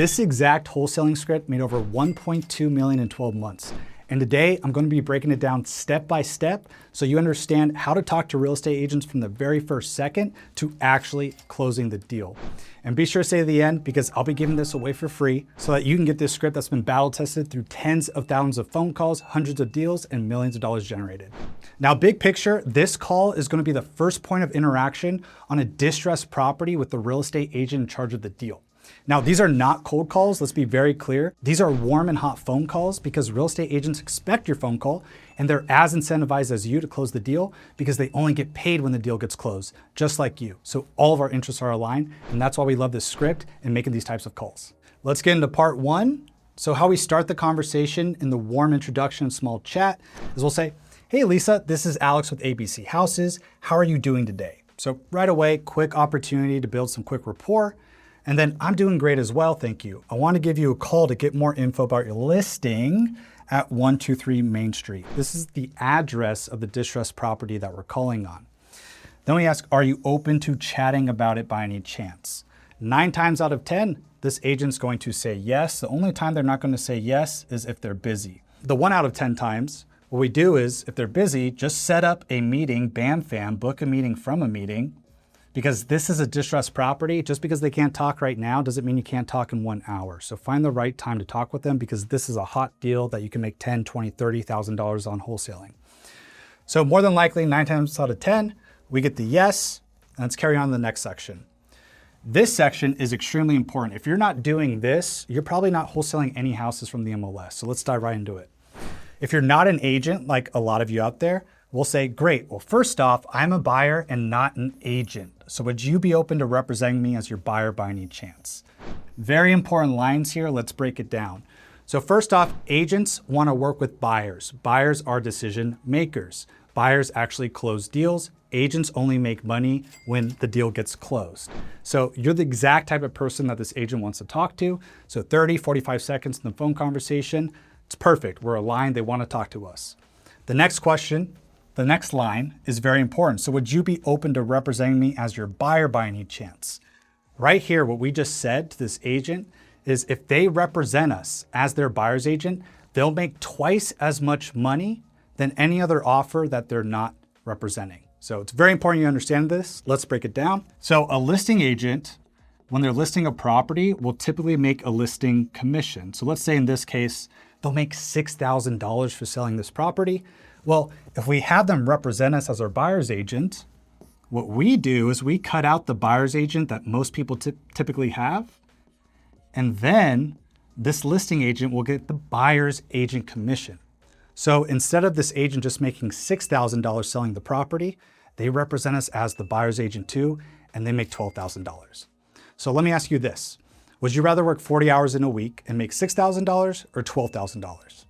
This exact wholesaling script made over 1.2 million in 12 months. And today I'm going to be breaking it down step by step so you understand how to talk to real estate agents from the very first second to actually closing the deal. And be sure to stay to the end because I'll be giving this away for free so that you can get this script that's been battle tested through tens of thousands of phone calls, hundreds of deals, and millions of dollars generated. Now, big picture, this call is going to be the first point of interaction on a distressed property with the real estate agent in charge of the deal. Now, these are not cold calls, let's be very clear. These are warm and hot phone calls because real estate agents expect your phone call and they're as incentivized as you to close the deal because they only get paid when the deal gets closed, just like you. So all of our interests are aligned and that's why we love this script and making these types of calls. Let's get into part one. So how we start the conversation in the warm introduction, small chat is we'll say, "Hey Lisa, this is Alex with ABC Houses. How are you doing today?" So right away, quick opportunity to build some quick rapport. And then I'm doing great as well, thank you. I want to give you a call to get more info about your listing at 123 Main Street. This is the address of the distressed property that we're calling on. Then we ask, are you open to chatting about it by any chance? 9 times out of 10, this agent's going to say yes. The only time they're not going to say yes is if they're busy. The 1 out of 10 times, what we do is if they're busy, just set up a meeting, bam, fam, book a meeting from a meeting. Because this is a distressed property, just because they can't talk right now doesn't mean you can't talk in 1 hour. So find the right time to talk with them because this is a hot deal that you can make $10,000, $20,000, $30,000 on wholesaling. So more than likely, 9 times out of 10, we get the yes. And let's carry on to the next section. This section is extremely important. If you're not doing this, you're probably not wholesaling any houses from the MLS. So let's dive right into it. If you're not an agent, like a lot of you out there, we'll say, great, well, first off, I'm a buyer and not an agent. So would you be open to representing me as your buyer by any chance? Very important lines here, let's break it down. So first off, agents want to work with buyers. Buyers are decision makers. Buyers actually close deals. Agents only make money when the deal gets closed. So you're the exact type of person that this agent wants to talk to. So 30, 45 seconds in the phone conversation, it's perfect. We're aligned, they want to talk to us. The next question, the next line is very important. So would you be open to representing me as your buyer by any chance? Right here, what we just said to this agent is if they represent us as their buyer's agent, they'll make twice as much money than any other offer that they're not representing. So it's very important you understand this. Let's break it down. So a listing agent, when they're listing a property, will typically make a listing commission. So let's say in this case, they'll make $6,000 for selling this property. Well, if we have them represent us as our buyer's agent, what we do is we cut out the buyer's agent that most people typically have. And then this listing agent will get the buyer's agent commission. So instead of this agent just making $6,000 selling the property, they represent us as the buyer's agent too, and they make $12,000. So let me ask you this. Would you rather work 40 hours in a week and make $6,000 or $12,000?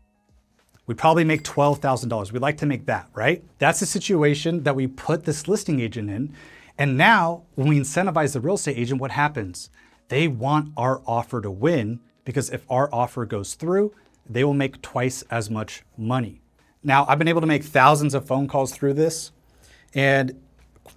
We'd probably make $12,000. We'd like to make that, right? That's the situation that we put this listing agent in. And now when we incentivize the real estate agent, what happens? They want our offer to win because if our offer goes through, they will make twice as much money. Now, I've been able to make thousands of phone calls through this. And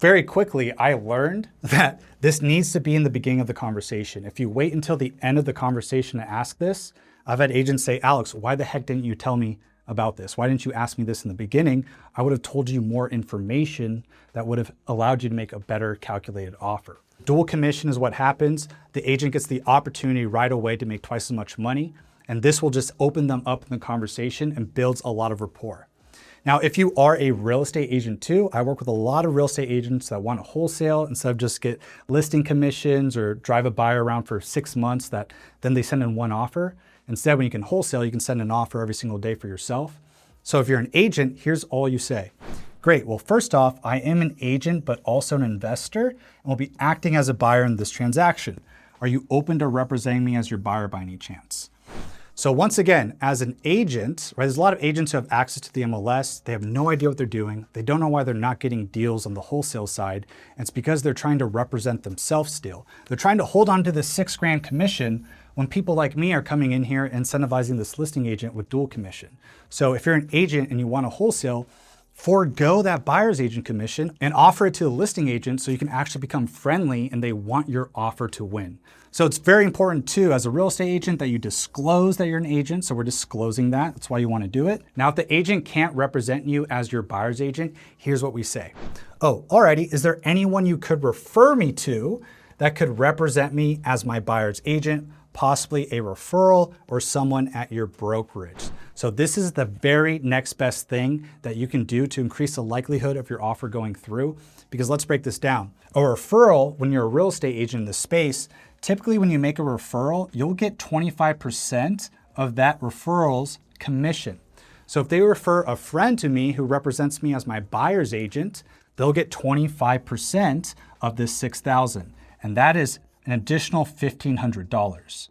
very quickly, I learned that this needs to be in the beginning of the conversation. If you wait until the end of the conversation to ask this, I've had agents say, Alex, why the heck didn't you tell me about this? Why didn't you ask me this in the beginning? I would have told you more information that would have allowed you to make a better calculated offer. Dual commission is what happens. The agent gets the opportunity right away to make twice as much money. And this will just open them up in the conversation and builds a lot of rapport. Now, if you are a real estate agent too, I work with a lot of real estate agents that want to wholesale instead of just get listing commissions or drive a buyer around for 6 months that then they send in one offer. Instead, when you can wholesale, you can send an offer every single day for yourself. So if you're an agent, here's all you say. Great, well, first off, I am an agent, but also an investor, and will be acting as a buyer in this transaction. Are you open to representing me as your buyer by any chance? So once again, as an agent, right, there's a lot of agents who have access to the MLS. They have no idea what they're doing. They don't know why they're not getting deals on the wholesale side. And it's because they're trying to represent themselves still. They're trying to hold on to the $6,000 commission when people like me are coming in here incentivizing this listing agent with dual commission. So if you're an agent and you want to wholesale, forego that buyer's agent commission and offer it to the listing agent so you can actually become friendly and they want your offer to win. So it's very important too, as a real estate agent, that you disclose that you're an agent. So we're disclosing that. That's why you want to do it. Now, if the agent can't represent you as your buyer's agent, here's what we say. Oh, alrighty, is there anyone you could refer me to that could represent me as my buyer's agent? Possibly a referral or someone at your brokerage. So this is the very next best thing that you can do to increase the likelihood of your offer going through. Because let's break this down. A referral, when you're a real estate agent in the space, typically when you make a referral, you'll get 25% of that referral's commission. So if they refer a friend to me who represents me as my buyer's agent, they'll get 25% of this $6,000. And that is an additional $1,500.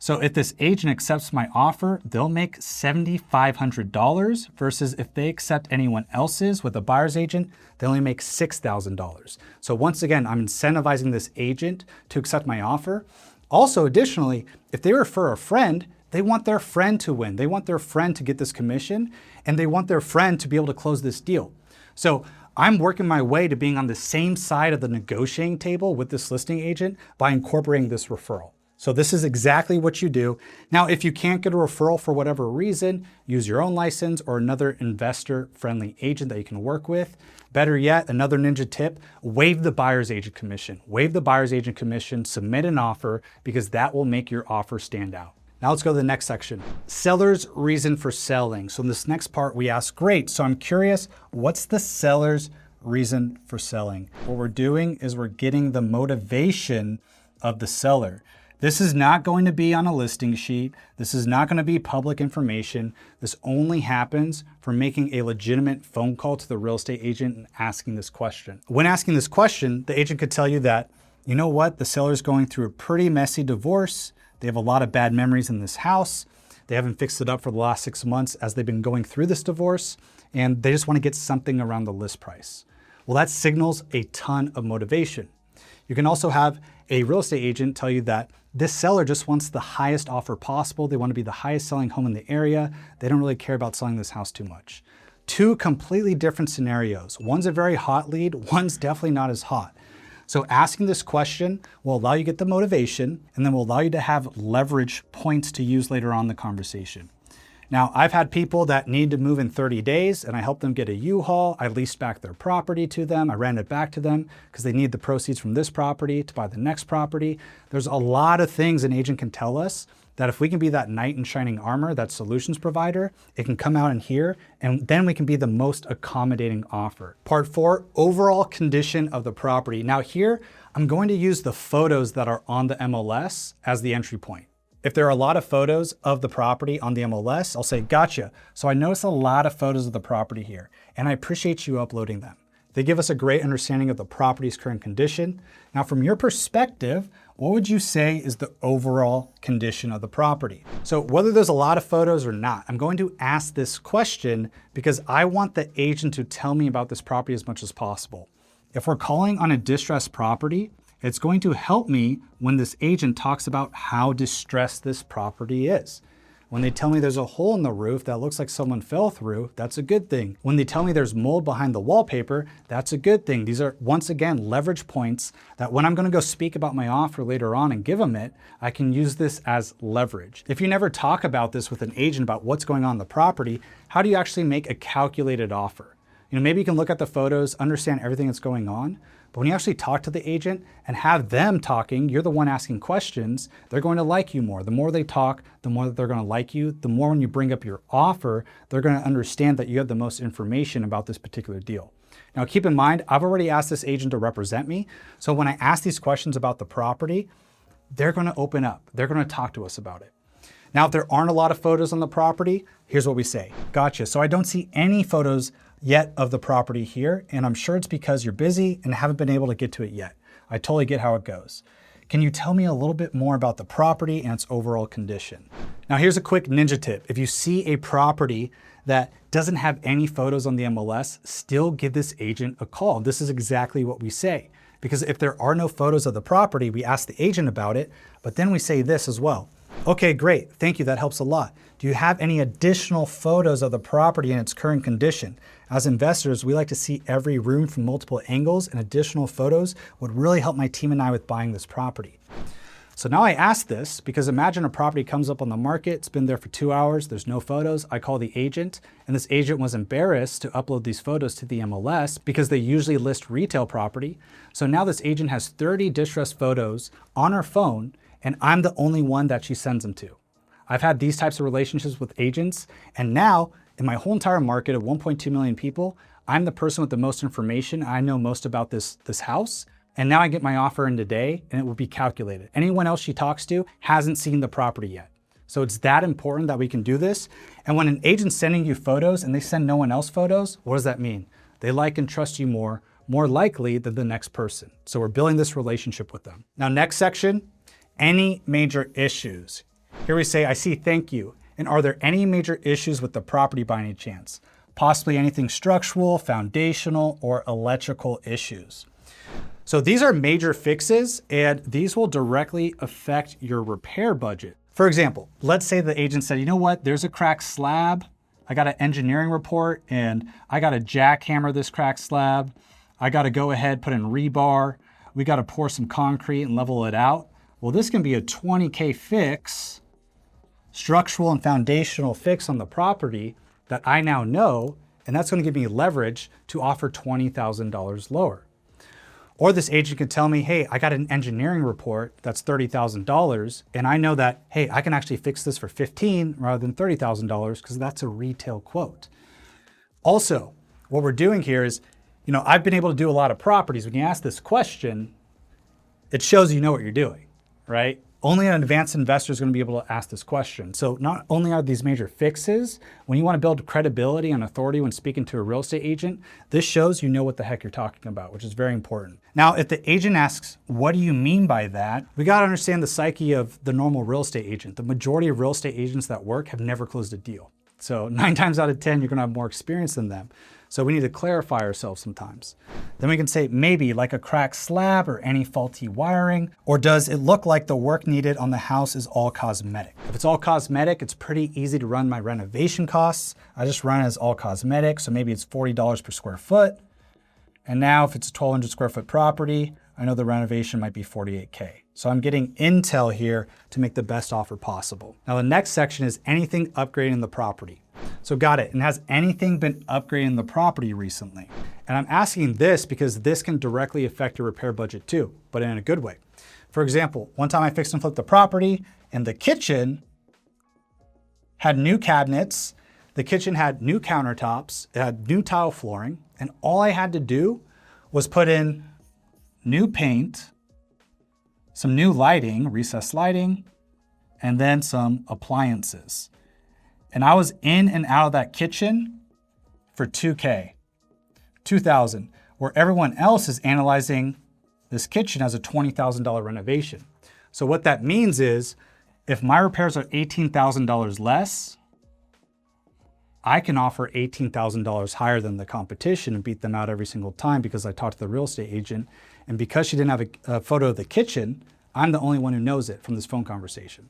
So if this agent accepts my offer, they'll make $7,500 versus if they accept anyone else's with a buyer's agent, they only make $6,000. So once again, I'm incentivizing this agent to accept my offer. Also, additionally, if they refer a friend, they want their friend to win. They want their friend to get this commission, and they want their friend to be able to close this deal. So I'm working my way to being on the same side of the negotiating table with this listing agent by incorporating this referral. So this is exactly what you do. Now, if you can't get a referral for whatever reason, use your own license or another investor-friendly agent that you can work with. Better yet, another ninja tip, waive the buyer's agent commission. Waive the buyer's agent commission, submit an offer, because that will make your offer stand out. Now let's go to the next section. Seller's reason for selling. So in this next part, we ask, great, so I'm curious, what's the seller's reason for selling? What we're doing is we're getting the motivation of the seller. This is not going to be on a listing sheet. This is not going to be public information. This only happens from making a legitimate phone call to the real estate agent and asking this question. When asking this question, the agent could tell you that, you know what, the seller's going through a pretty messy divorce. They have a lot of bad memories in this house. They haven't fixed it up for the last 6 months as they've been going through this divorce, and they just want to get something around the list price. Well, that signals a ton of motivation. You can also have a real estate agent tell you that this seller just wants the highest offer possible. They want to be the highest selling home in the area. They don't really care about selling this house too much. Two completely different scenarios. One's a very hot lead, one's definitely not as hot. So asking this question will allow you to get the motivation, and then will allow you to have leverage points to use later on in the conversation. Now, I've had people that need to move in 30 days, and I helped them get a U-Haul. I leased back their property to them. I ran it back to them because they need the proceeds from this property to buy the next property. There's a lot of things an agent can tell us that if we can be that knight in shining armor, that solutions provider, it can come out in here, and then we can be the most accommodating offer. Part 4, overall condition of the property. Now here, I'm going to use the photos that are on the MLS as the entry point. If there are a lot of photos of the property on the MLS, I'll say, gotcha. So I noticed a lot of photos of the property here, and I appreciate you uploading them. They give us a great understanding of the property's current condition. Now, from your perspective, what would you say is the overall condition of the property? So whether there's a lot of photos or not, I'm going to ask this question because I want the agent to tell me about this property as much as possible. If we're calling on a distressed property, it's going to help me when this agent talks about how distressed this property is. When they tell me there's a hole in the roof that looks like someone fell through, that's a good thing. When they tell me there's mold behind the wallpaper, that's a good thing. These are, once again, leverage points that when I'm gonna go speak about my offer later on and give them it, I can use this as leverage. If you never talk about this with an agent about what's going on in the property, how do you actually make a calculated offer? Maybe you can look at the photos, understand everything that's going on, but when you actually talk to the agent and have them talking, you're the one asking questions, they're going to like you more. The more they talk, the more that they're going to like you. The more when you bring up your offer, they're going to understand that you have the most information about this particular deal. Now keep in mind, I've already asked this agent to represent me. So when I ask these questions about the property, they're going to open up. They're going to talk to us about it. Now, if there aren't a lot of photos on the property, here's what we say. Gotcha. So I don't see any photos yet of the property here, and I'm sure it's because you're busy and haven't been able to get to it yet. I totally get how it goes. Can you tell me a little bit more about the property and its overall condition? Now here's a quick ninja tip. If you see a property that doesn't have any photos on the MLS, still give this agent a call. This is exactly what we say. Because if there are no photos of the property, we ask the agent about it, but then we say this as well. Okay, great, thank you, that helps a lot. Do you have any additional photos of the property in its current condition? As investors, we like to see every room from multiple angles, and additional photos would really help my team and I with buying this property. So now I ask this because imagine a property comes up on the market, it's been there for 2 hours, there's no photos. I call the agent, and this agent was embarrassed to upload these photos to the MLS because they usually list retail property. So now this agent has 30 distressed photos on her phone, and I'm the only one that she sends them to. I've had these types of relationships with agents, and now in my whole entire market of 1.2 million people, I'm the person with the most information. I know most about this house. And now I get my offer in today and it will be calculated. Anyone else she talks to hasn't seen the property yet. So it's that important that we can do this. And when an agent's sending you photos and they send no one else photos, what does that mean? They like and trust you more likely than the next person. So we're building this relationship with them. Now, next section, any major issues. Here we say, I see, thank you. And are there any major issues with the property by any chance? Possibly anything structural, foundational, or electrical issues. So these are major fixes, and these will directly affect your repair budget. For example, let's say the agent said, you know what, there's a cracked slab. I got an engineering report, and I got to jackhammer this cracked slab. I got to go ahead, put in rebar. We got to pour some concrete and level it out. Well, this can be a $20K fix, structural and foundational fix on the property that I now know, and that's going to give me leverage to offer $20,000 lower. Or this agent can tell me, hey, I got an engineering report that's $30,000, and I know that, hey, I can actually fix this for $15,000 rather than $30,000 because that's a retail quote. Also, what we're doing here is, I've been able to do a lot of properties. When you ask this question, it shows you know what you're doing, right? Only an advanced investor is going to be able to ask this question. So not only are these major fixes, when you want to build credibility and authority when speaking to a real estate agent, this shows you know what the heck you're talking about, which is very important. Now, if the agent asks, what do you mean by that? We got to understand the psyche of the normal real estate agent. The majority of real estate agents that work have never closed a deal. So 9 times out of 10, you're going to have more experience than them. So we need to clarify ourselves sometimes. Then we can say maybe like a cracked slab or any faulty wiring, or does it look like the work needed on the house is all cosmetic? If it's all cosmetic, it's pretty easy to run my renovation costs. I just run it as all cosmetic, so maybe it's $40 per square foot. And now if it's a 1,200 square foot property, I know the renovation might be $48K. So I'm getting intel here to make the best offer possible. Now the next section is anything upgrading the property. So got it, and has anything been upgrading the property recently? And I'm asking this because this can directly affect your repair budget too, but in a good way. For example, one time I fixed and flipped the property and the kitchen had new cabinets, the kitchen had new countertops, it had new tile flooring, and all I had to do was put in new paint, some new lighting, recessed lighting, and then some appliances. And I was in and out of that kitchen for $2K, $2,000, where everyone else is analyzing this kitchen as a $20,000 renovation. So what that means is if my repairs are $18,000 less, I can offer $18,000 higher than the competition and beat them out every single time because I talked to the real estate agent. And because she didn't have a photo of the kitchen, I'm the only one who knows it from this phone conversation.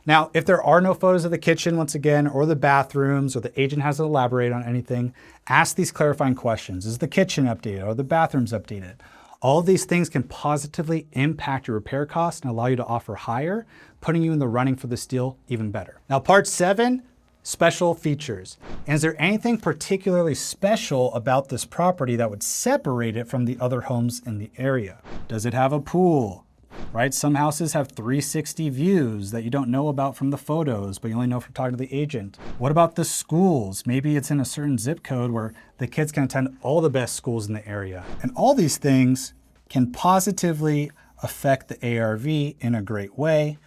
Now, if there are no photos of the kitchen, once again, or the bathrooms, or the agent hasn't elaborated on anything, ask these clarifying questions. Is the kitchen updated? Are the bathrooms updated? All of these things can positively impact your repair costs and allow you to offer higher, putting you in the running for this deal even better. Now, part 7, special features. And is there anything particularly special about this property that would separate it from the other homes in the area? Does it have a pool? Right? Some houses have 360 views that you don't know about from the photos, but you only know from talking to the agent. What about the schools? Maybe it's in a certain zip code where the kids can attend all the best schools in the area. And all these things can positively affect the A.R.V in a great way.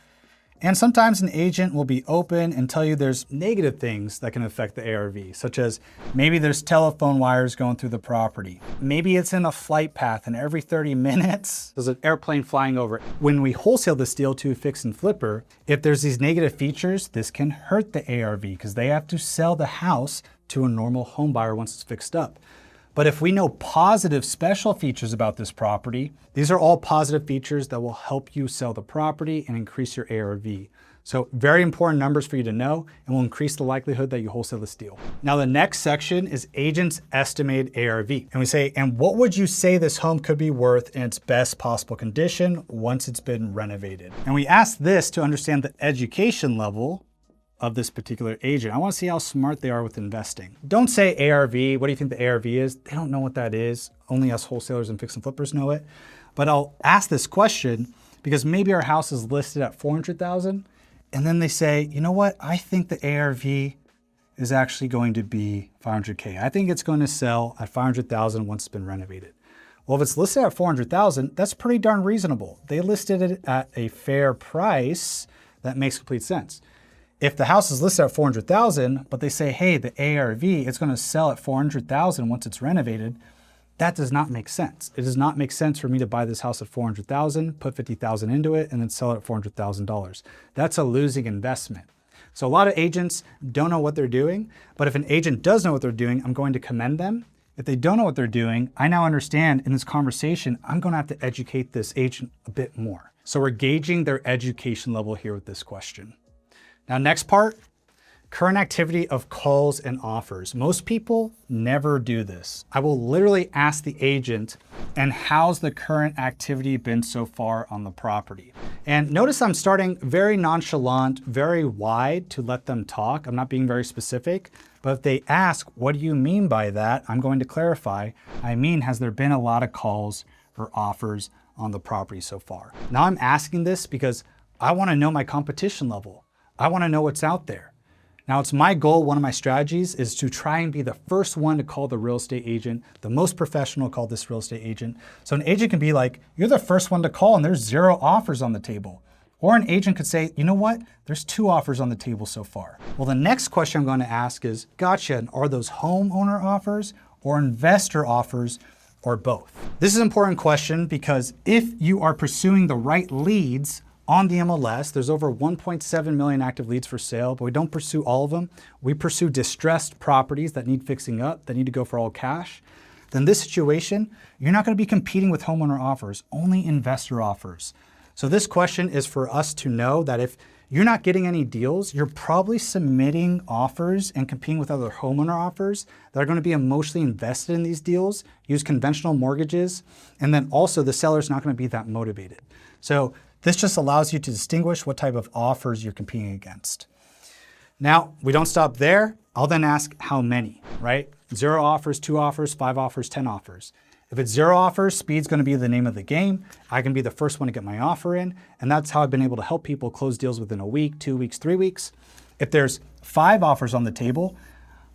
And sometimes an agent will be open and tell you there's negative things that can affect the A.R.V, such as maybe there's telephone wires going through the property. Maybe it's in a flight path and every 30 minutes there's an airplane flying over it. When we wholesale this deal to a fix and flipper, if there's these negative features, this can hurt the A.R.V because they have to sell the house to a normal home buyer once it's fixed up. But if we know positive special features about this property, these are all positive features that will help you sell the property and increase your A.R.V. So very important numbers for you to know and will increase the likelihood that you wholesale this deal. Now the next section is agents estimate A.R.V. And we say, and what would you say this home could be worth in its best possible condition once it's been renovated? And we ask this to understand the education level of this particular agent. I want to see how smart they are with investing. Don't say A.R.V. What do you think the A.R.V. is? They don't know what that is. Only us wholesalers and fix and flippers know it. But I'll ask this question because maybe our house is listed at $400,000. And then they say, you know what? I think the A.R.V. is actually going to be $500K. I think it's going to sell at $500,000 once it's been renovated. Well, if it's listed at $400,000, that's pretty darn reasonable. They listed it at a fair price. That makes complete sense. If the house is listed at $400,000, but they say, hey, the A.R.V. it's going to sell at $400,000 once it's renovated, that does not make sense. It does not make sense for me to buy this house at $400,000, put $50,000 into it, and then sell it at $400,000. That's a losing investment. So a lot of agents don't know what they're doing, but if an agent does know what they're doing, I'm going to commend them. If they don't know what they're doing, I now understand in this conversation, I'm going to have to educate this agent a bit more. So we're gauging their education level here with this question. Now, next part, current activity of calls and offers. Most people never do this. I will literally ask the agent, and how's the current activity been so far on the property? And notice I'm starting very nonchalant, very wide to let them talk. I'm not being very specific, but if they ask, what do you mean by that? I'm going to clarify. I mean, has there been a lot of calls or offers on the property so far? Now I'm asking this because I want to know my competition level. I want to know what's out there. Now it's my goal, one of my strategies is to try and be the first one to call the real estate agent, the most professional call this real estate agent. So an agent can be like, you're the first one to call and there's 0 offers on the table. Or an agent could say, you know what? There's 2 offers on the table so far. Well, the next question I'm going to ask is, gotcha, and are those homeowner offers or investor offers or both? This is an important question because if you are pursuing the right leads on the MLS, there's over 1.7 million active leads for sale, but we don't pursue all of them. We pursue distressed properties that need fixing up, that need to go for all cash. Then this situation, you're not going to be competing with homeowner offers, only investor offers. So this question is for us to know that if you're not getting any deals, you're probably submitting offers and competing with other homeowner offers that are going to be emotionally invested in these deals, use conventional mortgages, and then also the seller's not going to be that motivated. So this just allows you to distinguish what type of offers you're competing against. Now, we don't stop there. I'll then ask how many, right? 0 offers, 2 offers, 5 offers, 10 offers. If it's 0 offers, speed's gonna be the name of the game. I can be the first one to get my offer in, and that's how I've been able to help people close deals within a week, 2 weeks, 3 weeks. If there's 5 offers on the table,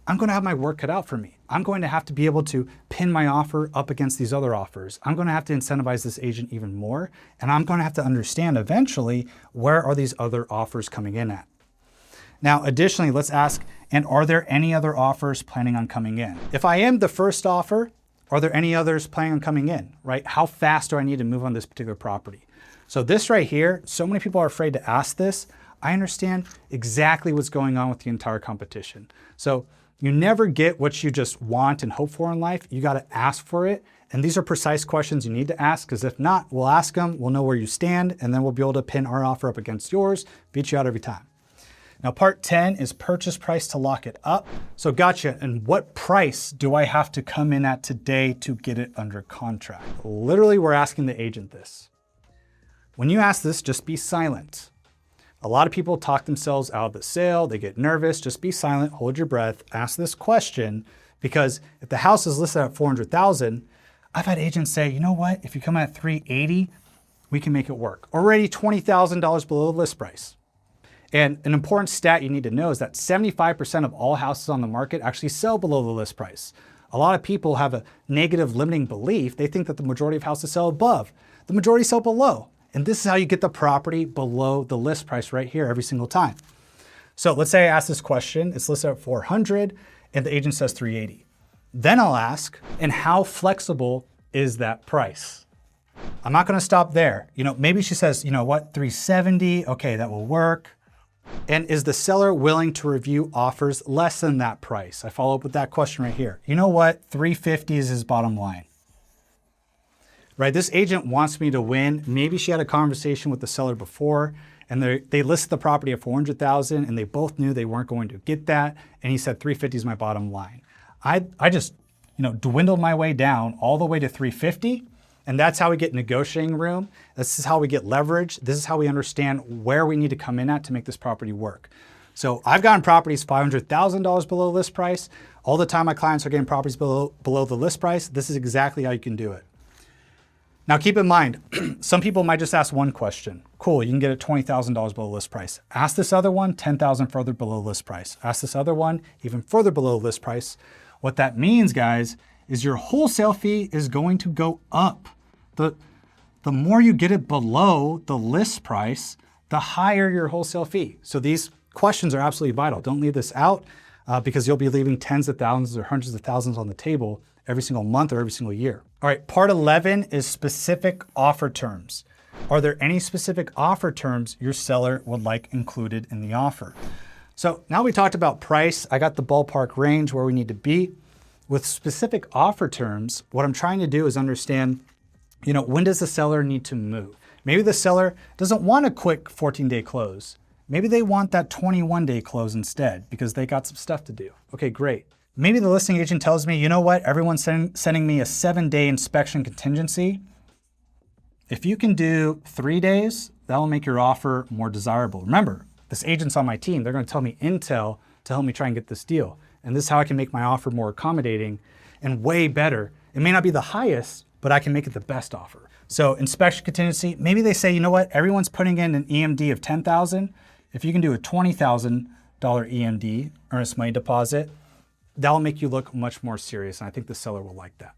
I'm going to have my work cut out for me. I'm going to have to be able to pin my offer up against these other offers. I'm going to have to incentivize this agent even more. And I'm going to have to understand eventually, where are these other offers coming in at? Now, additionally, let's ask, and are there any other offers planning on coming in? If I am the first offer, are there any others planning on coming in, right? How fast do I need to move on this particular property? So this right here, so many people are afraid to ask this. I understand exactly what's going on with the entire competition. So you never get what you just want and hope for in life. You got to ask for it. And these are precise questions you need to ask, because if not, we'll ask them, we'll know where you stand, and then we'll be able to pin our offer up against yours, beat you out every time. Now, part 10 is purchase price to lock it up. So gotcha, and what price do I have to come in at today to get it under contract? Literally, we're asking the agent this. When you ask this, just be silent. A lot of people talk themselves out of the sale, they get nervous, just be silent, hold your breath, ask this question, because if the house is listed at $400,000, I've had agents say, you know what, if you come at $380,000, we can make it work. Already $20,000 below the list price. And an important stat you need to know is that 75% of all houses on the market actually sell below the list price. A lot of people have a negative limiting belief. They think that the majority of houses sell above. The majority sell below. And this is how you get the property below the list price right here every single time. So let's say I ask this question, it's listed at $400,000 and the agent says $380,000. Then I'll ask, and how flexible is that price? I'm not gonna stop there. Maybe she says, you know what, $370,000, okay, that will work. And is the seller willing to review offers less than that price? I follow up with that question right here. You know what? 350 is his bottom line. Right? This agent wants me to win. Maybe she had a conversation with the seller before and they listed the property at 400,000 and they both knew they weren't going to get that. And he said 350 is my bottom line. I just, dwindled my way down all the way to 350. And that's how we get negotiating room. This is how we get leverage. This is how we understand where we need to come in at to make this property work. So I've gotten properties $500,000 below list price. All the time my clients are getting properties below the list price. This is exactly how you can do it. Now keep in mind, some people might just ask one question. Cool, you can get it $20,000 below list price. Ask this other one, $10,000 further below list price. Ask this other one, even further below list price. What that means, guys, is your wholesale fee is going to go up. The more you get it below the list price, the higher your wholesale fee. So these questions are absolutely vital. Don't leave this out because you'll be leaving tens of thousands or hundreds of thousands on the table every single month or every single year. All right, part 11 is specific offer terms. Are there any specific offer terms your seller would like included in the offer? So now we talked about price. I got the ballpark range where we need to be. With specific offer terms, what I'm trying to do is understand, when does the seller need to move? Maybe the seller doesn't want a quick 14-day close. Maybe they want that 21-day close instead because they got some stuff to do. Okay, great. Maybe the listing agent tells me, you know what, everyone's sending me a 7-day inspection contingency. If you can do 3 days, that will make your offer more desirable. Remember, this agent's on my team. They're going to tell me intel to help me try and get this deal. And this is how I can make my offer more accommodating and way better. It may not be the highest, but I can make it the best offer. So inspection contingency, maybe they say, you know what, everyone's putting in an EMD of $10,000. If you can do a $20,000 EMD, earnest money deposit, that'll make you look much more serious. And I think the seller will like that.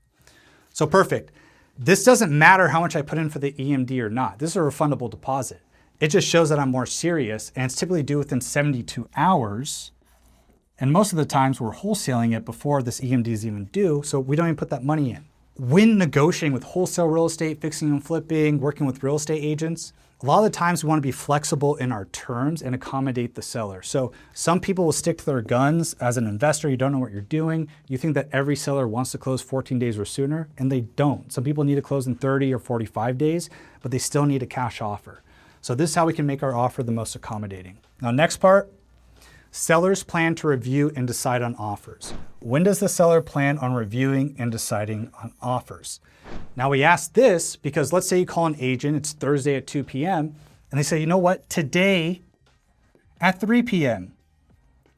So perfect. This doesn't matter how much I put in for the EMD or not. This is a refundable deposit. It just shows that I'm more serious and it's typically due within 72 hours. And most of the times we're wholesaling it before this EMD is even due, so we don't even put that money in. When negotiating with wholesale real estate, fixing and flipping, working with real estate agents, a lot of the times we want to be flexible in our terms and accommodate the seller. So some people will stick to their guns. As an investor, you don't know what you're doing. You think that every seller wants to close 14 days or sooner, and they don't. Some people need to close in 30 or 45 days, but they still need a cash offer. So this is how we can make our offer the most accommodating. Now, next part, sellers plan to review and decide on offers. When does the seller plan on reviewing and deciding on offers? Now we ask this because let's say you call an agent, it's Thursday at 2 p.m. and they say, you know what, today at 3 p.m.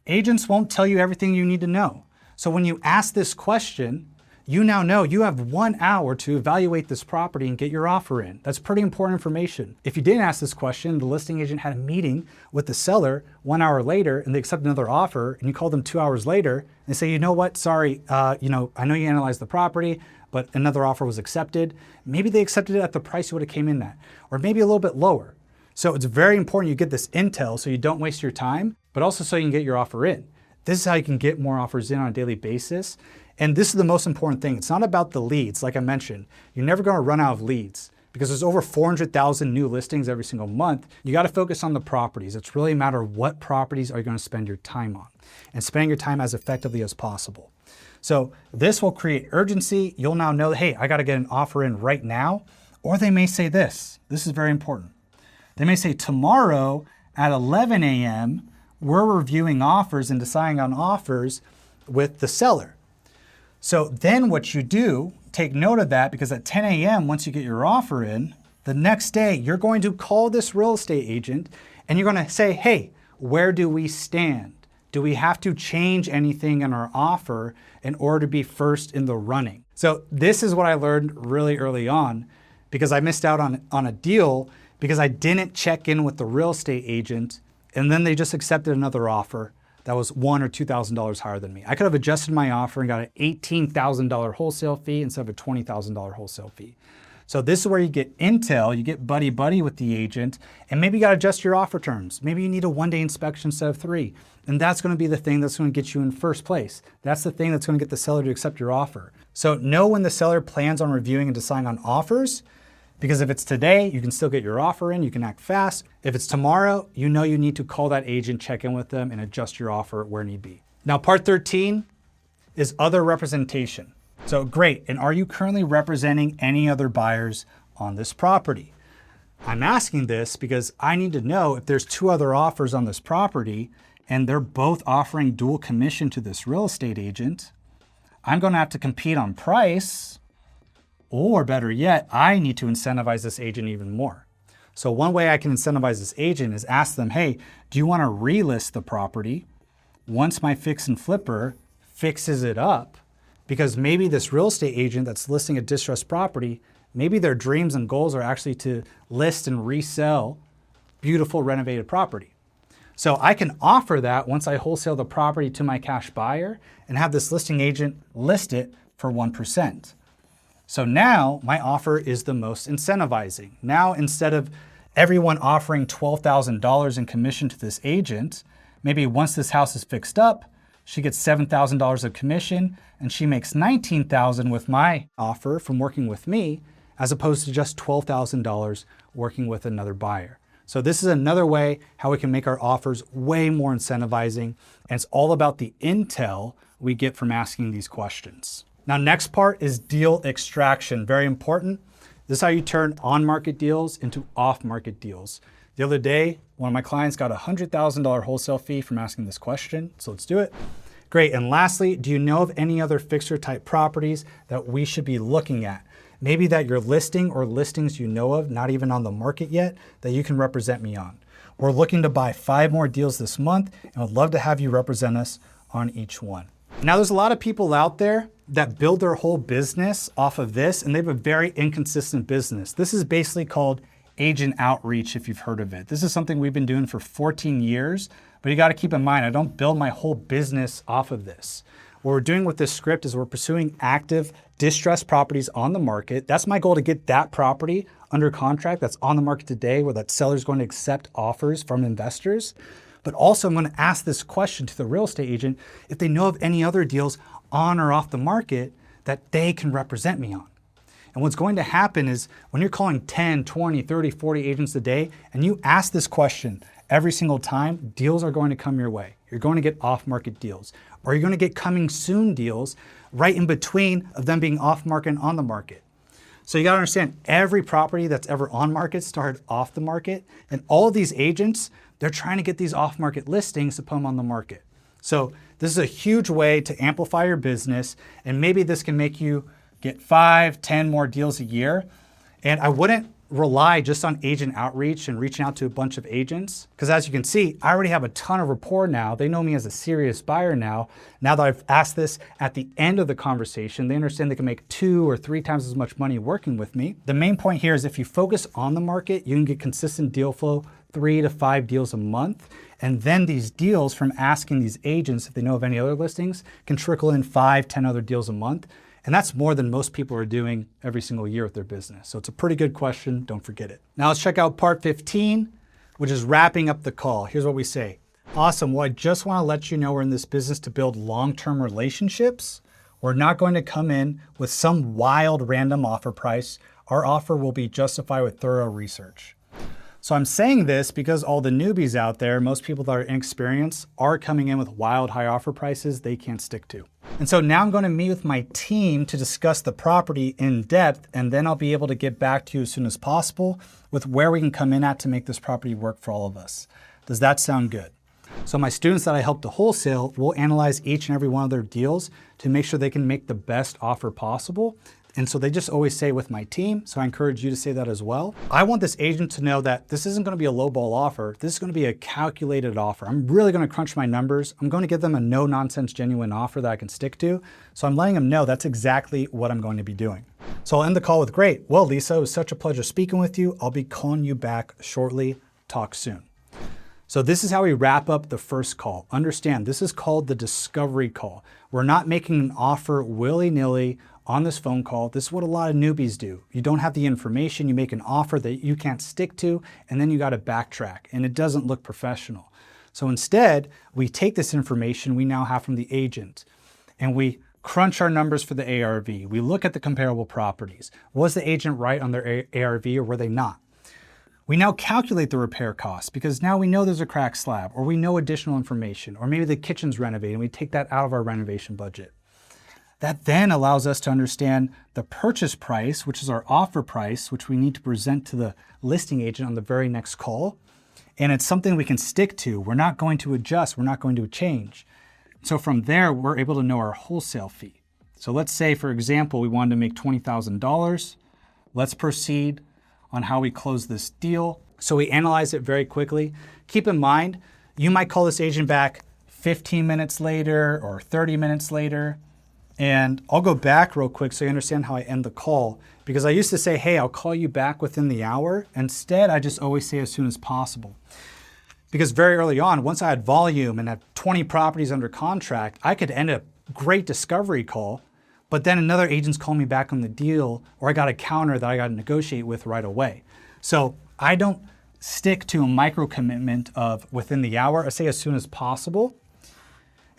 Agents won't tell you everything you need to know. So when you ask this question, you now know you have 1 hour to evaluate this property and get your offer in. That's pretty important information. If you didn't ask this question, the listing agent had a meeting with the seller 1 hour later and they accept another offer and you call them 2 hours later and they say, you know what, sorry, I know you analyzed the property, but another offer was accepted. Maybe they accepted it at the price you would have came in at, or maybe a little bit lower. So it's very important you get this intel so you don't waste your time, but also so you can get your offer in. This is how you can get more offers in on a daily basis. And this is the most important thing. It's not about the leads. Like I mentioned, you're never going to run out of leads because there's over 400,000 new listings every single month. You got to focus on the properties. It's really a matter of what properties are you going to spend your time on and spending your time as effectively as possible. So this will create urgency. You'll now know, hey, I got to get an offer in right now. Or they may say this. This is very important. They may say tomorrow at 11 a.m., we're reviewing offers and deciding on offers with the seller. So then what you do, take note of that because at 10 a.m., once you get your offer in, the next day you're going to call this real estate agent and you're going to say, hey, where do we stand? Do we have to change anything in our offer in order to be first in the running? So this is what I learned really early on because I missed out on a deal because I didn't check in with the real estate agent and then they just accepted another offer that was $1,000 or $2,000 higher than me. I could have adjusted my offer and got an $18,000 wholesale fee instead of a $20,000 wholesale fee. So this is where you get intel, you get buddy-buddy with the agent, and maybe you got to adjust your offer terms. Maybe you need a 1-day inspection instead of 3. And that's going to be the thing that's going to get you in first place. That's the thing that's going to get the seller to accept your offer. So know when the seller plans on reviewing and deciding on offers, Because if it's today, you can still get your offer in, you can act fast. If it's tomorrow, you know you need to call that agent, check in with them, and adjust your offer where need be. Now, part 13 is other representation. So great, and are you currently representing any other buyers on this property? I'm asking this because I need to know if there's 2 other offers on this property and they're both offering dual commission to this real estate agent. I'm gonna have to compete on price, or better yet, I need to incentivize this agent even more. So one way I can incentivize this agent is ask them, hey, do you wanna relist the property once my fix and flipper fixes it up? Because maybe this real estate agent that's listing a distressed property, maybe their dreams and goals are actually to list and resell beautiful renovated property. So I can offer that once I wholesale the property to my cash buyer and have this listing agent list it for 1%. So now my offer is the most incentivizing. Now, instead of everyone offering $12,000 in commission to this agent, maybe once this house is fixed up, she gets $7,000 of commission and she makes $19,000 with my offer from working with me, as opposed to just $12,000 working with another buyer. So this is another way how we can make our offers way more incentivizing, and it's all about the intel we get from asking these questions. Now, next part is deal extraction, very important. This is how you turn on-market deals into off-market deals. The other day, one of my clients got a $100,000 wholesale fee from asking this question, so let's do it. Great, and lastly, do you know of any other fixer type properties that we should be looking at? Maybe that you're listing or listings you know of, not even on the market yet, that you can represent me on. We're looking to buy 5 more deals this month, and I'd love to have you represent us on each one. Now, there's a lot of people out there that build their whole business off of this, and they have a very inconsistent business. This is basically called agent outreach, if you've heard of it. This is something we've been doing for 14 years, but you gotta keep in mind, I don't build my whole business off of this. What we're doing with this script is we're pursuing active distressed properties on the market. That's my goal, to get that property under contract that's on the market today, where that seller's going to accept offers from investors. But also I'm going to ask this question to the real estate agent if they know of any other deals on or off the market that they can represent me on. And what's going to happen is when you're calling 10, 20, 30, 40 agents a day, and you ask this question every single time, deals are going to come your way. You're going to get off-market deals, or you're going to get coming soon deals right in between of them being off-market and on the market. So you got to understand, every property that's ever on market started off the market, and all of these agents, they're trying to get these off-market listings to put them on the market. So this is a huge way to amplify your business, and maybe this can make you get 5, 10 more deals a year. And I wouldn't rely just on agent outreach and reaching out to a bunch of agents, because as you can see, I already have a ton of rapport now. They know me as a serious buyer now. Now that I've asked this at the end of the conversation, they understand they can make 2 or 3 times as much money working with me. The main point here is if you focus on the market, you can get consistent deal flow, 3 to 5 deals a month. And then these deals from asking these agents if they know of any other listings can trickle in 5, 10 other deals a month. And that's more than most people are doing every single year with their business. So it's a pretty good question, don't forget it. Now let's check out part 15, which is wrapping up the call. Here's what we say. Awesome, well, I just wanna let you know we're in this business to build long-term relationships. We're not going to come in with some wild random offer price. Our offer will be justified with thorough research. So I'm saying this because all the newbies out there, most people that are inexperienced, are coming in with wild high offer prices they can't stick to. And so now I'm going to meet with my team to discuss the property in depth, and then I'll be able to get back to you as soon as possible with where we can come in at to make this property work for all of us. Does that sound good? So my students that I help to wholesale will analyze each and every one of their deals to make sure they can make the best offer possible. And so they just always say with my team, so I encourage you to say that as well. I want this agent to know that this isn't gonna be a lowball offer, this is gonna be a calculated offer. I'm really gonna crunch my numbers. I'm gonna give them a no-nonsense genuine offer that I can stick to. So I'm letting them know that's exactly what I'm going to be doing. So I'll end the call with, great. Well, Lisa, it was such a pleasure speaking with you. I'll be calling you back shortly. Talk soon. So this is how we wrap up the first call. Understand, this is called the discovery call. We're not making an offer willy-nilly on this phone call. This is what a lot of newbies do. You don't have the information, you make an offer that you can't stick to, and then you got to backtrack, and it doesn't look professional. So instead, we take this information we now have from the agent, and we crunch our numbers for the A.R.V. We look at the comparable properties. Was the agent right on their A.R.V. or were they not? We now calculate the repair costs because now we know there's a cracked slab, or we know additional information, or maybe the kitchen's renovated and we take that out of our renovation budget. That then allows us to understand the purchase price, which is our offer price, which we need to present to the listing agent on the very next call. And it's something we can stick to. We're not going to adjust, we're not going to change. So from there, we're able to know our wholesale fee. So let's say, for example, we wanted to make $20,000. Let's proceed on how we close this deal. So we analyze it very quickly. Keep in mind, you might call this agent back 15 minutes later or 30 minutes later. And I'll go back real quick so you understand how I end the call. Because I used to say, hey, I'll call you back within the hour. Instead, I just always say as soon as possible. Because very early on, once I had volume and had 20 properties under contract, I could end a great discovery call, but then another agent's calling me back on the deal, or I got a counter that I got to negotiate with right away. So I don't stick to a micro commitment of within the hour. I say as soon as possible.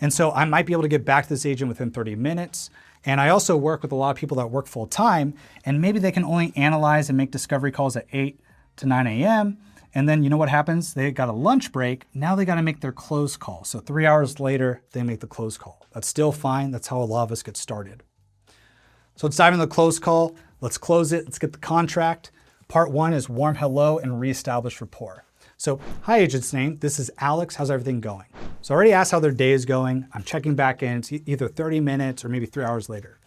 And so I might be able to get back to this agent within 30 minutes. And I also work with a lot of people that work full time, and maybe they can only analyze and make discovery calls at 8 to 9 a.m. And then you know what happens? They got a lunch break. Now they got to make their close call. So 3 hours later, they make the close call. That's still fine. That's how a lot of us get started. So let's dive into the close call. Let's close it. Let's get the contract. Part one is warm hello and reestablish rapport. So, hi agent's name. This is Alex. How's everything going? So I already asked how their day is going. I'm checking back in. It's either 30 minutes or maybe 3 hours later.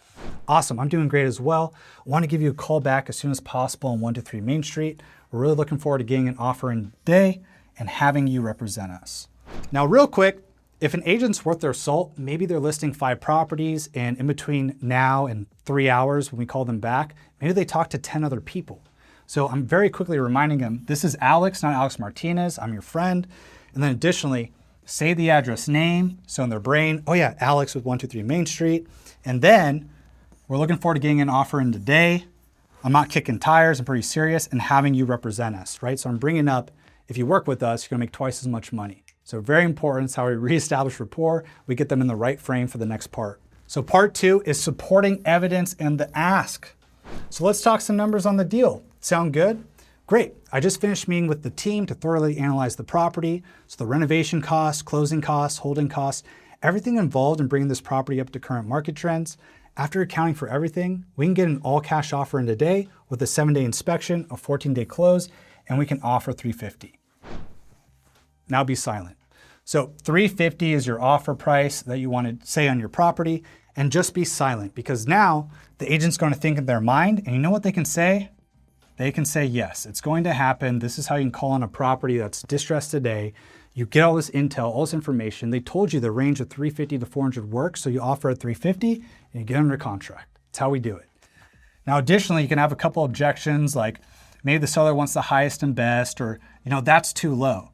Awesome. I'm doing great as well. I want to give you a call back as soon as possible on 123 Main Street. We're really looking forward to getting an offer in today and having you represent us. Now, real quick, if an agent's worth their salt, maybe they're listing 5 properties, and in between now and 3 hours when we call them back, maybe they talk to 10 other people. So I'm very quickly reminding them, this is Alex, not Alex Martinez. I'm your friend. And then additionally, say the address name. So in their brain, oh yeah, Alex with 123 Main Street. And then we're looking forward to getting an offer in today. I'm not kicking tires. I'm pretty serious, and having you represent us, right? So I'm bringing up, if you work with us, you're gonna make twice as much money. So very important. It's how we reestablish rapport. We get them in the right frame for the next part. So part two is supporting evidence and the ask. So let's talk some numbers on the deal. Sound good? Great. I just finished meeting with the team to thoroughly analyze the property. So the renovation costs, closing costs, holding costs, everything involved in bringing this property up to current market trends. After accounting for everything, we can get an all-cash offer in today with a 7-day inspection, a 14-day close, and we can offer $350. Now be silent. So $350 is your offer price that you want to say on your property, and just be silent, because now the agent's going to think in their mind, and you know what they can say? They can say, yes, it's going to happen. This is how you can call on a property that's distressed today. You get all this intel, all this information. They told you the range of 350 to 400 works, so you offer at 350 and you get under contract. That's how we do it. Now, additionally, you can have a couple objections, like maybe the seller wants the highest and best, or that's too low.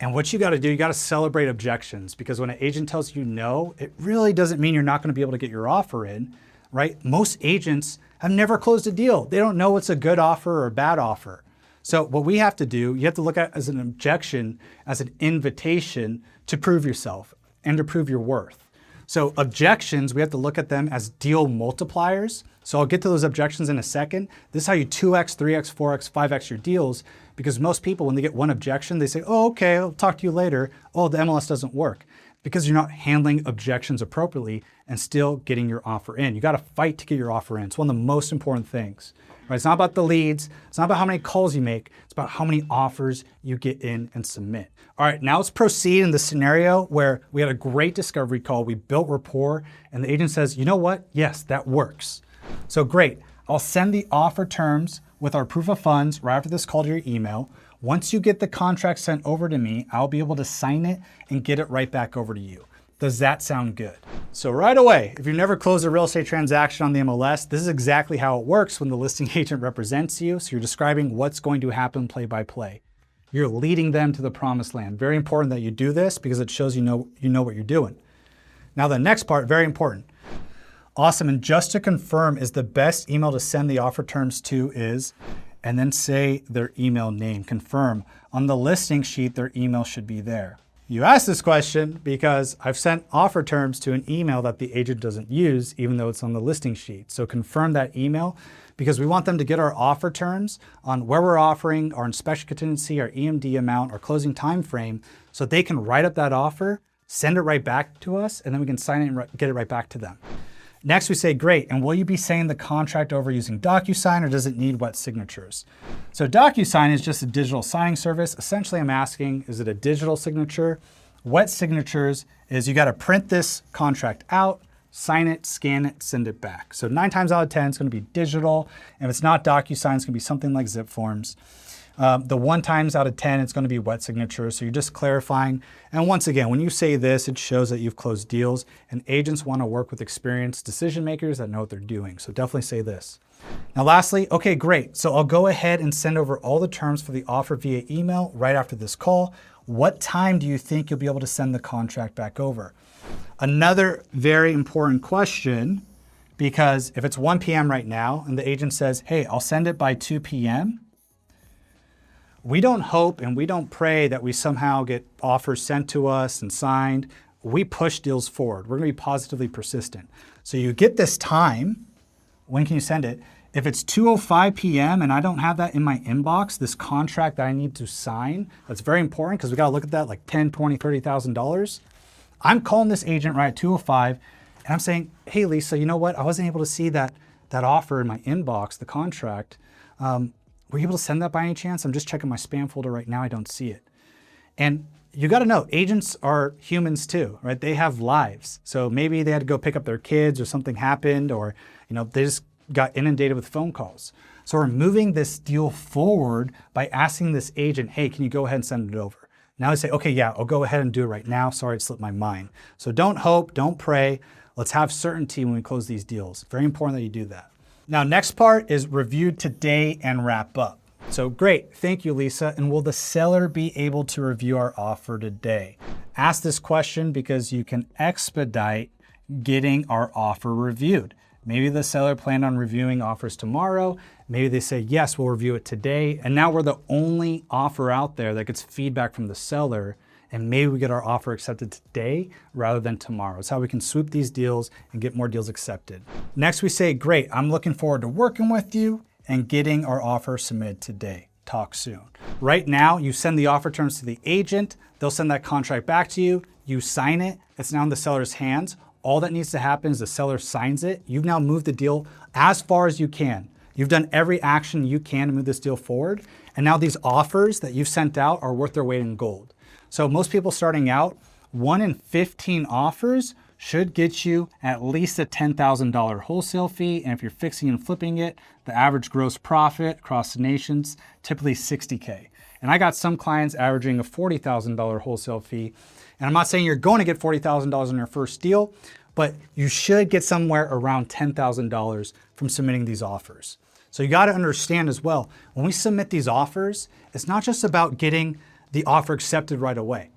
And what you got to do, you got to celebrate objections, because when an agent tells you no, it really doesn't mean you're not going to be able to get your offer in, right? Most agents have never closed a deal. They don't know what's a good offer or a bad offer. So what we have to do, you have to look at as an objection, as an invitation to prove yourself and to prove your worth. So objections, we have to look at them as deal multipliers. So I'll get to those objections in a second. This is how you 2x, 3x, 4x, 5x your deals, because most people, when they get one objection, they say, oh, okay, I'll talk to you later. Oh, the MLS doesn't work, because you're not handling objections appropriately and still getting your offer in. You got to fight to get your offer in. It's one of the most important things. Right? It's not about the leads. It's not about how many calls you make. It's about how many offers you get in and submit. All right, now let's proceed in the scenario where we had a great discovery call. We built rapport, and the agent says, you know what? Yes, that works. So great. I'll send the offer terms with our proof of funds right after this call to your email. Once you get the contract sent over to me, I'll be able to sign it and get it right back over to you. Does that sound good? So right away, if you've never closed a real estate transaction on the MLS, this is exactly how it works when the listing agent represents you. So you're describing what's going to happen play by play. You're leading them to the promised land. Very important that you do this, because it shows you know what you're doing. Now the next part, very important. Awesome, and just to confirm, is the best email to send the offer terms to is, and then say their email name. Confirm. On the listing sheet, their email should be there. You asked this question because I've sent offer terms to an email that the agent doesn't use, even though it's on the listing sheet. So confirm that email because we want them to get our offer terms on where we're offering, our inspection contingency, our EMD amount, our closing time frame, so they can write up that offer, send it right back to us, and then we can sign it and get it right back to them. Next, we say, great, and will you be sending the contract over using DocuSign or does it need wet signatures? So DocuSign is just a digital signing service. Essentially, I'm asking, is it a digital signature? Wet signatures is you got to print this contract out, sign it, scan it, send it back. So 9 times out of 10, it's going to be digital. And if it's not DocuSign, it's going to be something like zip forms. The 1 times out of 10, it's going to be wet signatures. So you're just clarifying. And once again, when you say this, it shows that you've closed deals, and agents want to work with experienced decision makers that know what they're doing. So definitely say this. Now, lastly, okay, great. So I'll go ahead and send over all the terms for the offer via email right after this call. What time do you think you'll be able to send the contract back over? Another very important question, because if it's 1 p.m. right now and the agent says, hey, I'll send it by 2 p.m., we don't hope and we don't pray that we somehow get offers sent to us and signed. We push deals forward. We're going to be positively persistent. So you get this time. When can you send it? If it's 2:05 p.m. and I don't have that in my inbox, this contract that I need to sign, that's very important because we got to look at that like $10,000, $20,000, $30,000. I'm calling this agent right at 2:05 and I'm saying, hey, Lisa, you know what? I wasn't able to see that offer in my inbox, the contract. Were you able to send that by any chance? I'm just checking my spam folder right now. I don't see it. And you got to know, agents are humans too, right? They have lives. So maybe they had to go pick up their kids or something happened, or they just got inundated with phone calls. So we're moving this deal forward by asking this agent, hey, can you go ahead and send it over? Now they say, okay, yeah, I'll go ahead and do it right now. Sorry, it slipped my mind. So don't hope, don't pray. Let's have certainty when we close these deals. Very important that you do that. Now, next part is review today and wrap up. So great, thank you, Lisa. And will the seller be able to review our offer today? Ask this question because you can expedite getting our offer reviewed. Maybe the seller planned on reviewing offers tomorrow. Maybe they say, yes, we'll review it today. And now we're the only offer out there that gets feedback from the seller. And maybe we get our offer accepted today rather than tomorrow. It's how we can swoop these deals and get more deals accepted. Next, we say, great, I'm looking forward to working with you and getting our offer submitted today. Talk soon. Right now, you send the offer terms to the agent. They'll send that contract back to you. You sign it. It's now in the seller's hands. All that needs to happen is the seller signs it. You've now moved the deal as far as you can. You've done every action you can to move this deal forward. And now these offers that you've sent out are worth their weight in gold. So most people starting out, 1 in 15 offers should get you at least a $10,000 wholesale fee. And if you're fixing and flipping it, the average gross profit across the nations, typically $60K. And I got some clients averaging a $40,000 wholesale fee. And I'm not saying you're going to get $40,000 in your first deal, but you should get somewhere around $10,000 from submitting these offers. So you got to understand as well, when we submit these offers, it's not just about getting the offer accepted right away,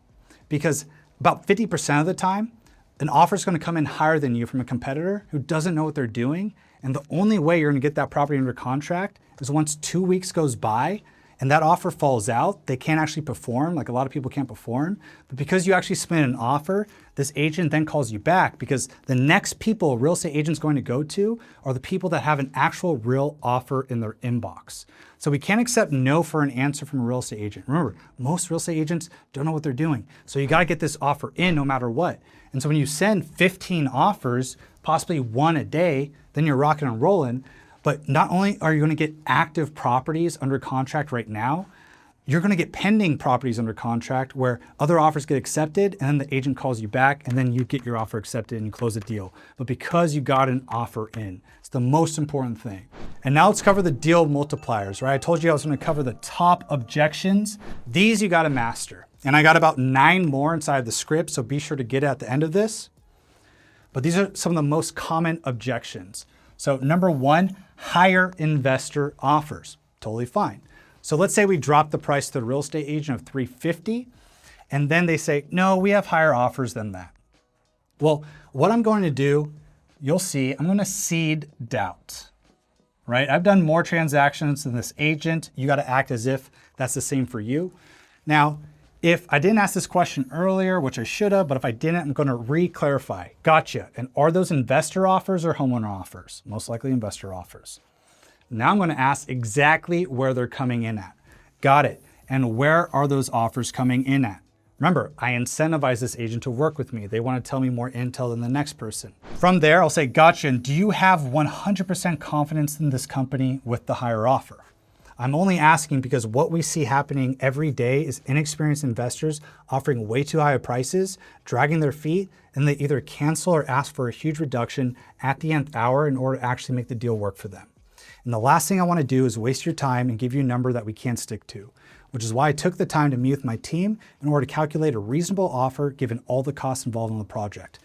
because about 50% of the time, an offer is going to come in higher than you from a competitor who doesn't know what they're doing. And the only way you're going to get that property under contract is once 2 weeks goes by and that offer falls out, they can't actually perform. Like a lot of people can't perform, but because you actually submit an offer, this agent then calls you back because the next people a real estate agent's going to go to are the people that have an actual real offer in their inbox. So we can't accept no for an answer from a real estate agent. Remember, most real estate agents don't know what they're doing. So you got to get this offer in no matter what. And so when you send 15 offers, possibly 1 a day, then you're rocking and rolling. But not only are you going to get active properties under contract right now, you're going to get pending properties under contract where other offers get accepted and then the agent calls you back and then you get your offer accepted and you close the deal. But because you got an offer in, it's the most important thing. And now let's cover the deal multipliers, right? I told you I was going to cover the top objections. These you got to master. And I got about 9 more inside the script, so be sure to get it at the end of this. But these are some of the most common objections. So number 1, higher investor offers. Totally fine. So let's say we drop the price to the real estate agent of $350, and then they say, no, we have higher offers than that. Well, what I'm going to do, you'll see, I'm going to seed doubt, right? I've done more transactions than this agent. You got to act as if that's the same for you. Now, If I didn't ask this question earlier, which I should have, but if I didn't, I'm gonna re-clarify. Gotcha. And are those investor offers or homeowner offers? Most likely investor offers. Now I'm gonna ask exactly where they're coming in at. Got it. And where are those offers coming in at? Remember, I incentivize this agent to work with me. They want to tell me more intel than the next person. From there, I'll say, gotcha, and do you have 100% confidence in this company with the higher offer? I'm only asking because what we see happening every day is inexperienced investors offering way too high prices, dragging their feet, and they either cancel or ask for a huge reduction at the nth hour in order to actually make the deal work for them. And the last thing I want to do is waste your time and give you a number that we can't stick to, which is why I took the time to meet with my team in order to calculate a reasonable offer given all the costs involved in the project.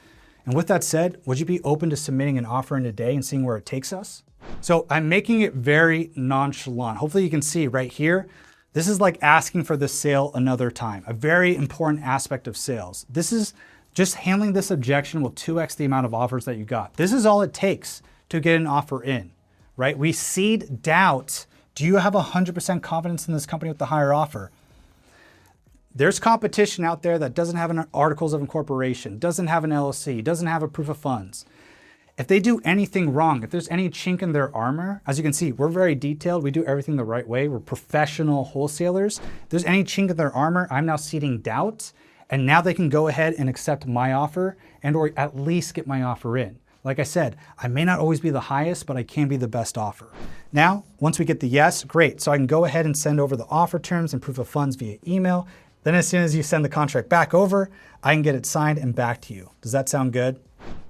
And with that said, would you be open to submitting an offer in a day and seeing where it takes us? So I'm making it very nonchalant. Hopefully you can see right here, this is like asking for the sale another time, a very important aspect of sales. This is just handling this objection will 2x the amount of offers that you got. This is all it takes to get an offer in, right? We seed doubt. Do you have 100% confidence in this company with the higher offer? There's competition out there that doesn't have an articles of incorporation, doesn't have an LLC, doesn't have a proof of funds. If they do anything wrong, if there's any chink in their armor, as you can see, we're very detailed. We do everything the right way. We're professional wholesalers. If there's any chink in their armor, I'm now seeding doubt. And now they can go ahead and accept my offer and or at least get my offer in. Like I said, I may not always be the highest, but I can be the best offer. Now, once we get the yes, great. So I can go ahead and send over the offer terms and proof of funds via email. Then as soon as you send the contract back over, I can get it signed and back to you. Does that sound good?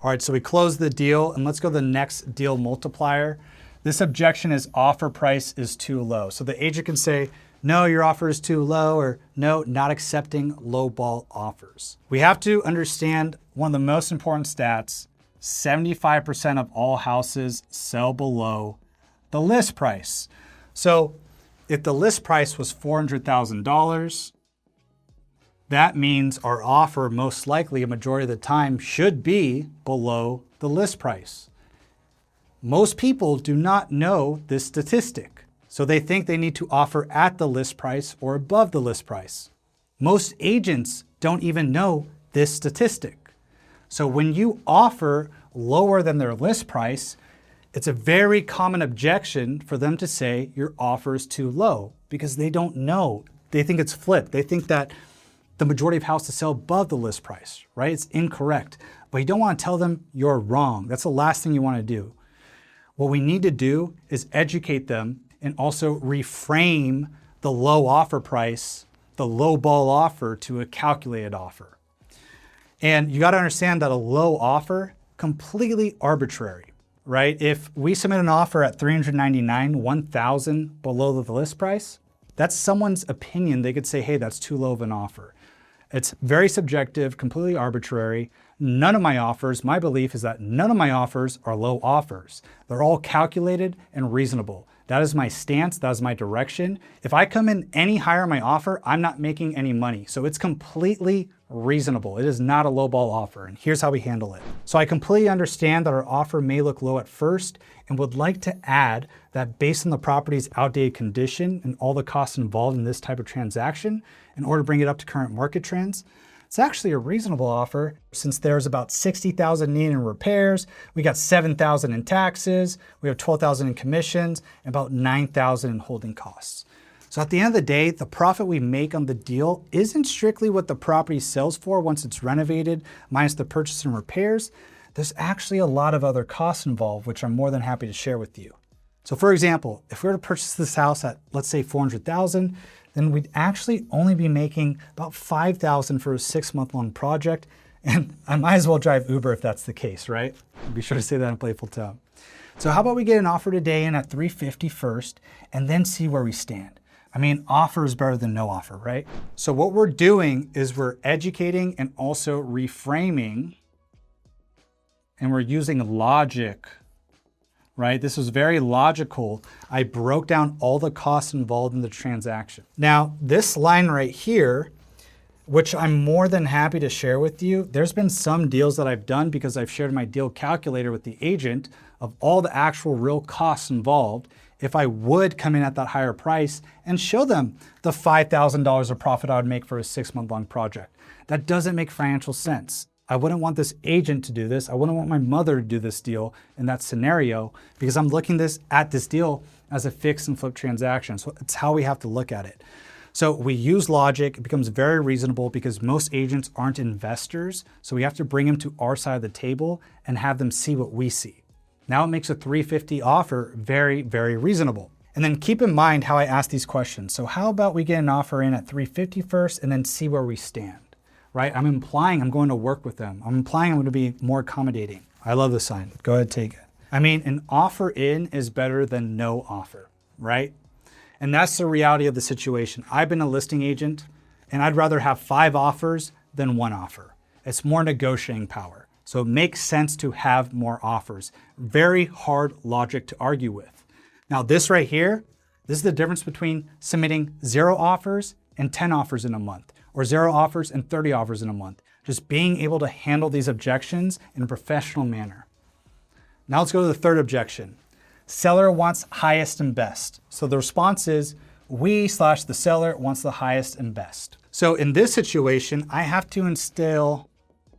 All right, so we close the deal and let's go to the next deal multiplier. This objection is offer price is too low. So the agent can say, no, your offer is too low, or no, not accepting lowball offers. We have to understand one of the most important stats. 75% of all houses sell below the list price. So if the list price was $400,000, that means our offer most likely a majority of the time should be below the list price. Most people do not know this statistic, so they think they need to offer at the list price or above the list price. Most agents don't even know this statistic. So when you offer lower than their list price, it's a very common objection for them to say your offer is too low because they don't know. They think it's flipped. They think that the majority of houses sell above the list price, right? It's incorrect. But you don't want to tell them you're wrong. That's the last thing you want to do. What we need to do is educate them and also reframe the low offer price, the low ball offer to a calculated offer. And you got to understand that a low offer, completely arbitrary, right? If we submit an offer at $399, $1,000 below the list price, that's someone's opinion. They could say, hey, that's too low of an offer. It's very subjective, completely arbitrary. None of my offers, my belief is that none of my offers are low offers. They're all calculated and reasonable. That is my stance, that is my direction. If I come in any higher on my offer, I'm not making any money. So it's completely reasonable. It is not a lowball offer, and here's how we handle it. So I completely understand that our offer may look low at first and would like to add that based on the property's outdated condition and all the costs involved in this type of transaction, in order to bring it up to current market trends, it's actually a reasonable offer since there's about $60,000 needed in repairs. We got $7,000 in taxes. We have $12,000 in commissions and about $9,000 in holding costs. So at the end of the day, the profit we make on the deal isn't strictly what the property sells for once it's renovated, minus the purchase and repairs. There's actually a lot of other costs involved, which I'm more than happy to share with you. So for example, if we were to purchase this house at, let's say, $400,000, then we'd actually only be making about $5,000 for a 6-month-long project. And I might as well drive Uber if that's the case, right? Be sure to say that in a playful tone. So how about we get an offer today in at $350 first and then see where we stand? I mean, offer is better than no offer, right? So what we're doing is we're educating and also reframing, and we're using logic, right? This was very logical. I broke down all the costs involved in the transaction. Now, this line right here, which I'm more than happy to share with you. There's been some deals that I've done because I've shared my deal calculator with the agent of all the actual real costs involved if I would come in at that higher price and show them the $5,000 of profit I would make for a 6-month-long project. That doesn't make financial sense. I wouldn't want this agent to do this. I wouldn't want my mother to do this deal in that scenario because I'm looking at this deal as a fix and flip transaction. So it's how we have to look at it. So we use logic. It becomes very reasonable because most agents aren't investors. So we have to bring them to our side of the table and have them see what we see. Now it makes a $350 offer very, very reasonable. And then keep in mind how I ask these questions. So how about we get an offer in at $350 first and then see where we stand, right? I'm implying I'm going to work with them. I'm implying I'm going to be more accommodating. I love the sign. Go ahead, take it. I mean, an offer in is better than no offer, right? And that's the reality of the situation. I've been a listing agent and I'd rather have 5 offers than 1 offer. It's more negotiating power. So it makes sense to have more offers. Very hard logic to argue with. Now this right here, this is the difference between submitting 0 offers and 10 offers in a month, or 0 offers and 30 offers in a month. Just being able to handle these objections in a professional manner. Now let's go to the third objection. Seller wants highest and best. So the response is the seller wants the highest and best. So in this situation, I have to instill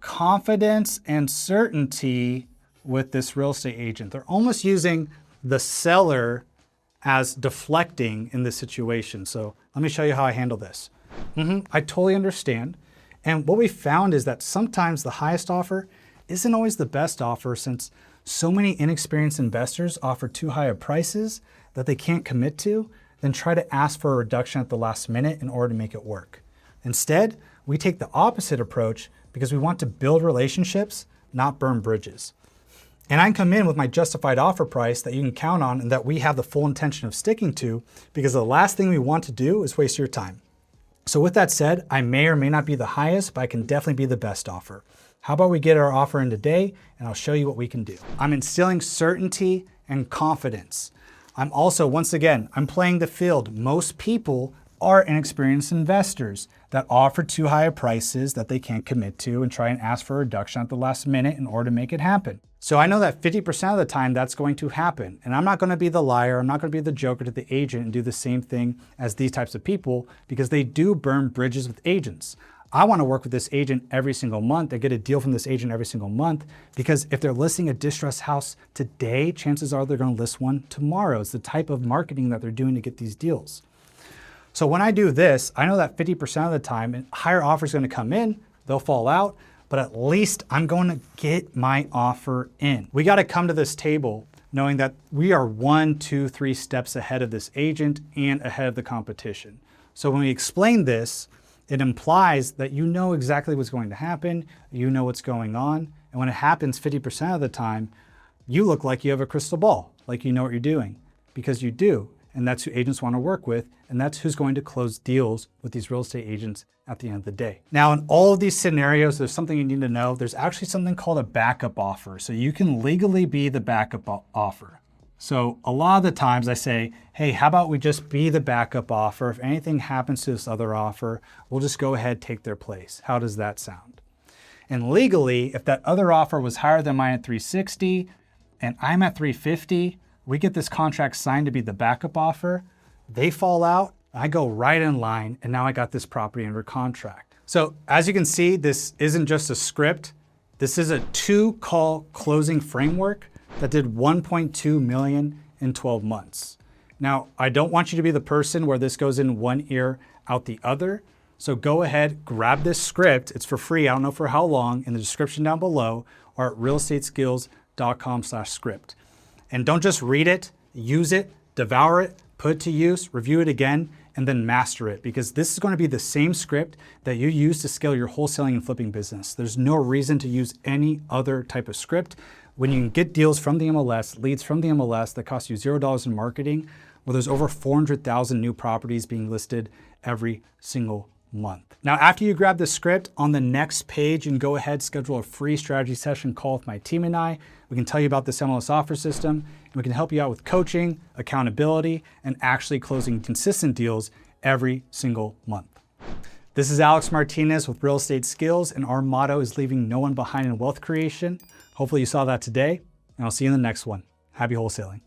confidence and certainty with this real estate agent. They're almost using the seller as deflecting in this situation. So let me show you how I handle this. I totally understand. And what we found is that sometimes the highest offer isn't always the best offer since so many inexperienced investors offer too high of prices that they can't commit to, then try to ask for a reduction at the last minute in order to make it work. Instead, we take the opposite approach because we want to build relationships, not burn bridges. And I come in with my justified offer price that you can count on and that we have the full intention of sticking to, because the last thing we want to do is waste your time. So with that said, I may or may not be the highest, but I can definitely be the best offer. How about we get our offer in today and I'll show you what we can do. I'm instilling certainty and confidence. I'm also, once again, I'm playing the field. Most people are inexperienced investors that offer too high prices that they can't commit to and try and ask for a reduction at the last minute in order to make it happen. So I know that 50% of the time that's going to happen. And I'm not going to be the liar. I'm not going to be the joker to the agent and do the same thing as these types of people because they do burn bridges with agents. I want to work with this agent every single month and get a deal from this agent every single month because if they're listing a distressed house today, chances are they're going to list one tomorrow. It's the type of marketing that they're doing to get these deals. So when I do this, I know that 50% of the time, a higher offer is going to come in, they'll fall out, but at least I'm going to get my offer in. We got to come to this table knowing that we are 1, 2, 3 steps ahead of this agent and ahead of the competition. So when we explain this, it implies that you know exactly what's going to happen, you know what's going on, and when it happens 50% of the time, you look like you have a crystal ball, like you know what you're doing, because you do. And that's who agents want to work with. And that's who's going to close deals with these real estate agents at the end of the day. Now, in all of these scenarios, there's something you need to know. There's actually something called a backup offer. So you can legally be the backup offer. So a lot of the times I say, hey, how about we just be the backup offer? If anything happens to this other offer, we'll just go ahead, take their place. How does that sound? And legally, if that other offer was higher than mine at 360 and I'm at 350, we get this contract signed to be the backup offer, they fall out, I go right in line, and now I got this property under contract. So as you can see, this isn't just a script. This is a 2-call closing framework that did 1.2 million in 12 months. Now, I don't want you to be the person where this goes in one ear, out the other. So go ahead, grab this script. It's for free, I don't know for how long, in the description down below, or at realestateskills.com/script. And don't just read it, use it, devour it, put it to use, review it again, and then master it, because this is going to be the same script that you use to scale your wholesaling and flipping business. There's no reason to use any other type of script when you can get deals from the MLS, leads from the MLS that cost you $0 in marketing, where there's over 400,000 new properties being listed every single month. Now, after you grab the script, on the next page, you can go ahead, schedule a free strategy session call with my team and I. We can tell you about this MLS offer system, and we can help you out with coaching, accountability, and actually closing consistent deals every single month. This is Alex Martinez with Real Estate Skills, and our motto is leaving no one behind in wealth creation. Hopefully you saw that today, and I'll see you in the next one. Happy wholesaling.